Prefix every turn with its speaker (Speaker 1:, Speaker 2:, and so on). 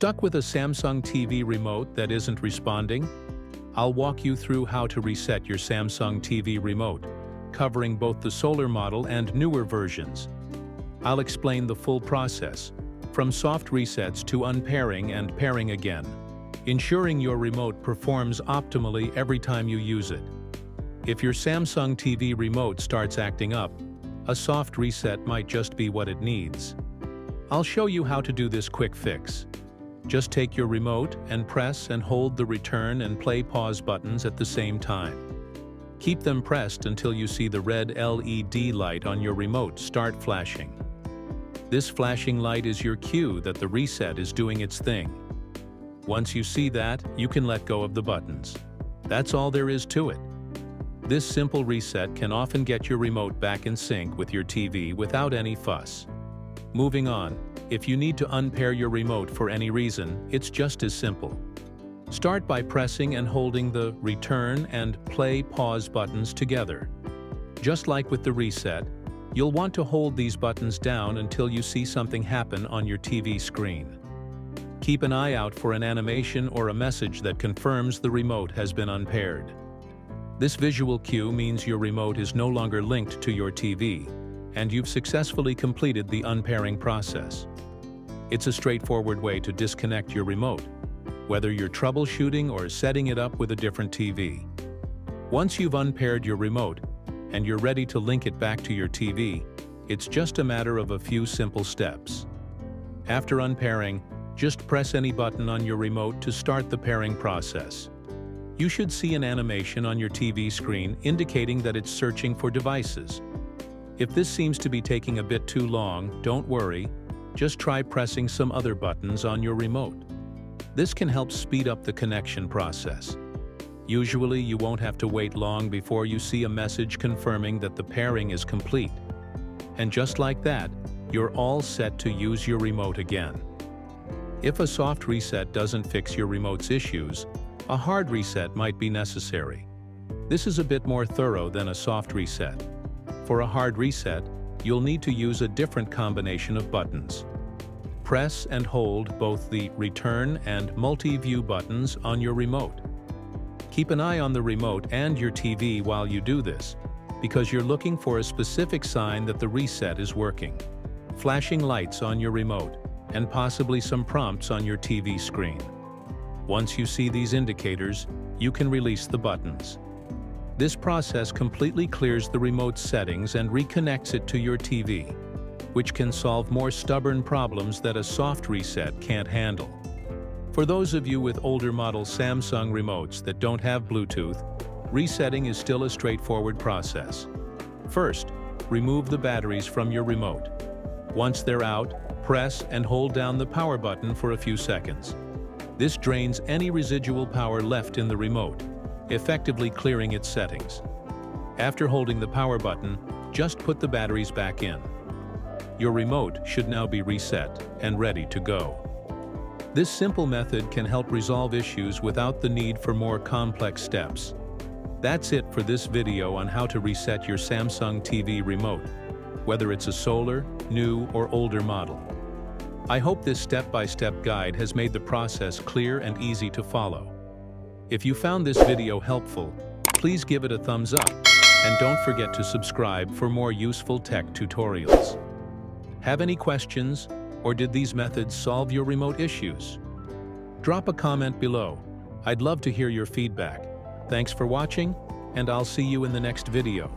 Speaker 1: Stuck with a Samsung TV remote that isn't responding? I'll walk you through how to reset your Samsung TV remote, covering both the solar model and newer versions. I'll explain the full process, from soft resets to unpairing and pairing again, ensuring your remote performs optimally every time you use it. If your Samsung TV remote starts acting up, a soft reset might just be what it needs. I'll show you how to do this quick fix. Just take your remote and press and hold the return and play pause buttons at the same time. Keep them pressed until you see the red LED light on your remote start flashing. This flashing light is your cue that the reset is doing its thing. Once you see that, you can let go of the buttons. That's all there is to it. This simple reset can often get your remote back in sync with your TV without any fuss. Moving on, if you need to unpair your remote for any reason, it's just as simple. Start by pressing and holding the return and play pause buttons together. Just like with the reset, you'll want to hold these buttons down until you see something happen on your TV screen. Keep an eye out for an animation or a message that confirms the remote has been unpaired. This visual cue means your remote is no longer linked to your TV, and you've successfully completed the unpairing process. It's a straightforward way to disconnect your remote, whether you're troubleshooting or setting it up with a different TV. Once you've unpaired your remote and you're ready to link it back to your TV, it's just a matter of a few simple steps. After unpairing, just press any button on your remote to start the pairing process. You should see an animation on your TV screen indicating that it's searching for devices. If this seems to be taking a bit too long, don't worry. Just try pressing some other buttons on your remote. This can help speed up the connection process. Usually, you won't have to wait long before you see a message confirming that the pairing is complete. And just like that, you're all set to use your remote again. If a soft reset doesn't fix your remote's issues, a hard reset might be necessary. This is a bit more thorough than a soft reset. For a hard reset, you'll need to use a different combination of buttons. Press and hold both the return and multi-view buttons on your remote. Keep an eye on the remote and your TV while you do this, because you're looking for a specific sign that the reset is working. Flashing lights on your remote, and possibly some prompts on your TV screen. Once you see these indicators, you can release the buttons. This process completely clears the remote's settings and reconnects it to your TV, which can solve more stubborn problems that a soft reset can't handle. For those of you with older model Samsung remotes that don't have Bluetooth, resetting is still a straightforward process. First, remove the batteries from your remote. Once they're out, press and hold down the power button for a few seconds. This drains any residual power left in the remote, effectively clearing its settings. After holding the power button, just put the batteries back in. Your remote should now be reset and ready to go. This simple method can help resolve issues without the need for more complex steps. That's it for this video on how to reset your Samsung TV remote, whether it's a solar, new, or older model. I hope this step-by-step guide has made the process clear and easy to follow. If you found this video helpful, please give it a thumbs up, and don't forget to subscribe for more useful tech tutorials. Have any questions, or did these methods solve your remote issues? Drop a comment below. I'd love to hear your feedback. Thanks for watching, and I'll see you in the next video.